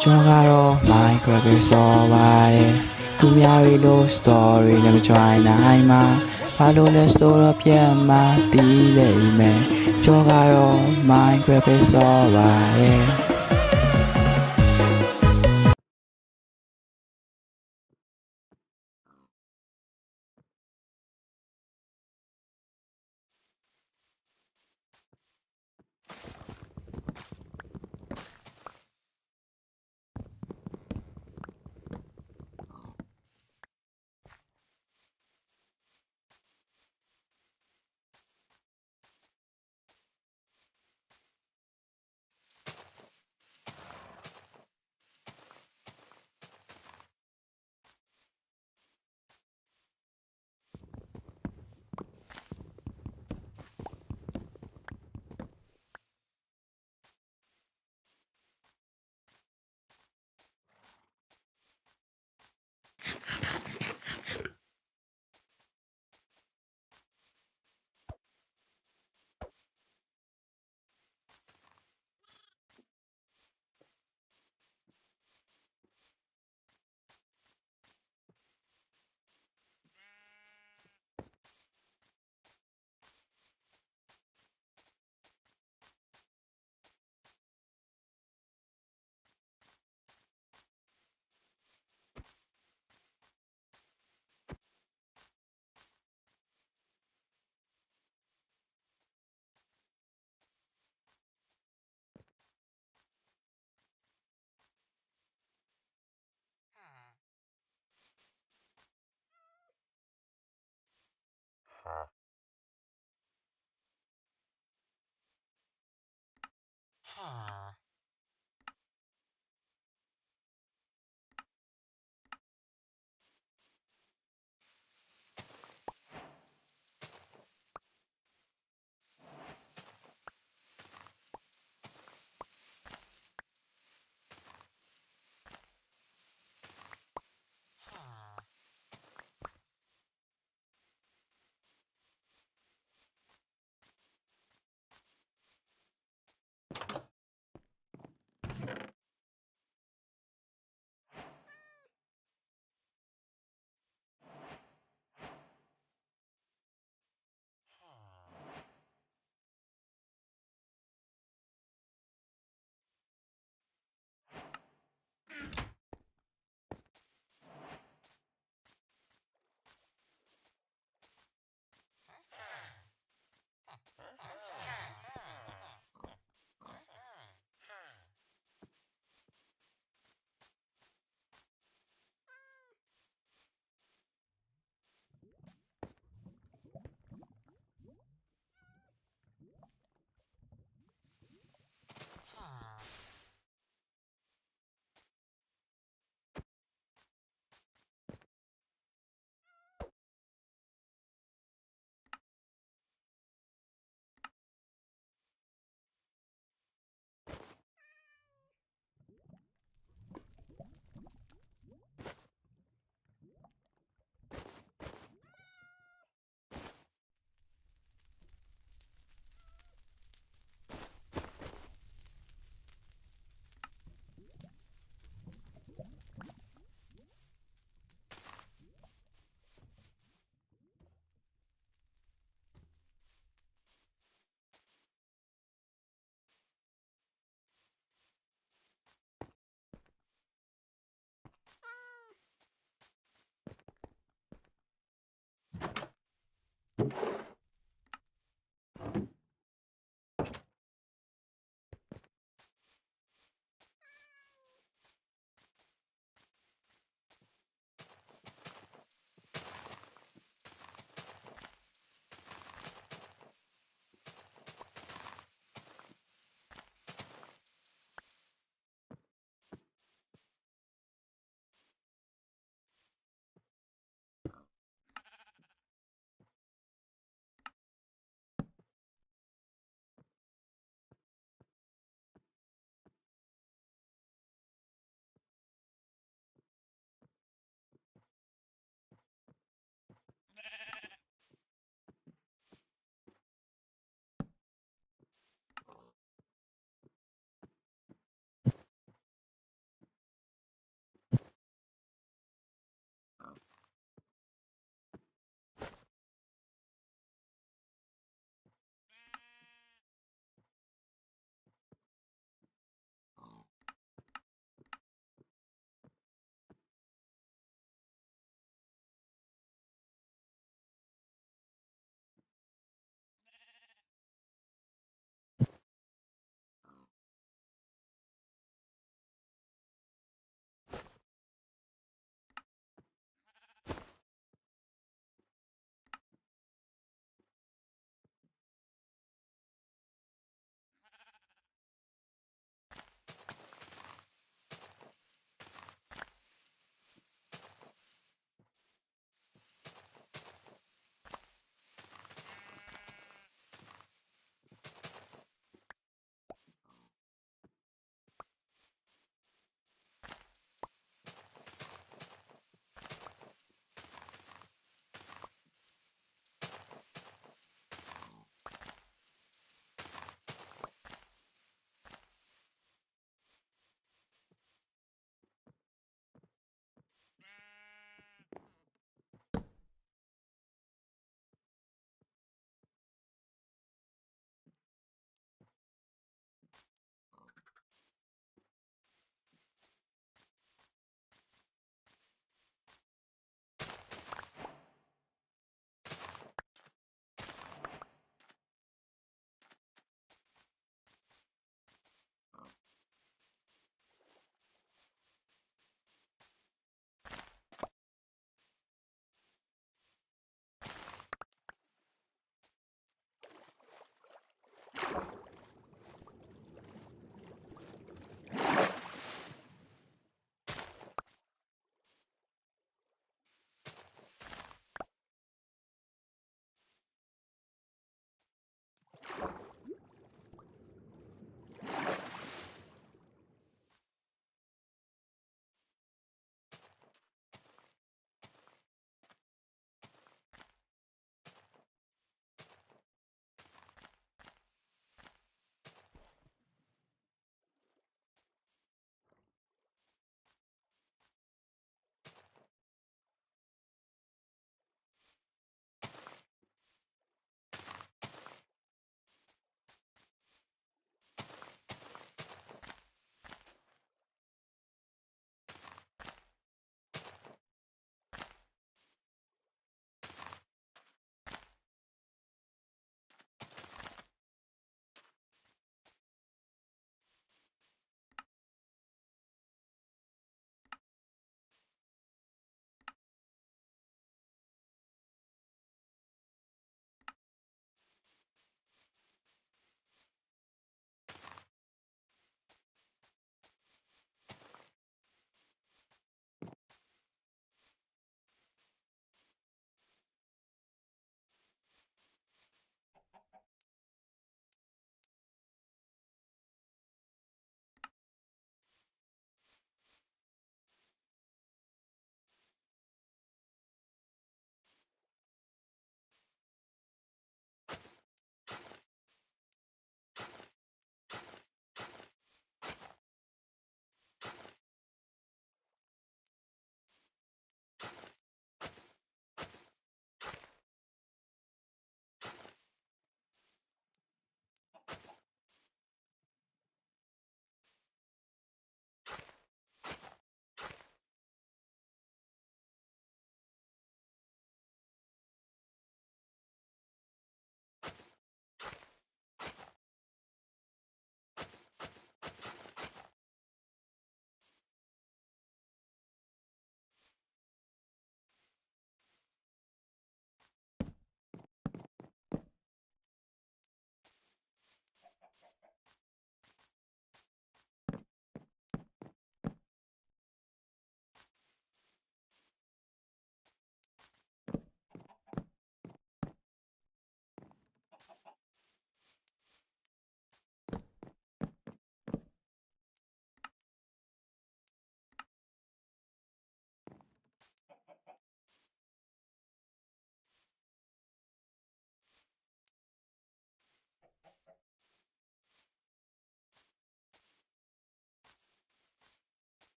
ကျွန်တော်ကတော့ Minecraft ပဲဆော်ပါတယ်သူများတွေလို့ story နဲ့မ join နိုင်မှာဘာလို့လဲဆိုတော့ပြန်မှတီးလိမ့်မယ်ကျွန်တော်ကတော့ Minecraft ပဲဆော်ပါတယ်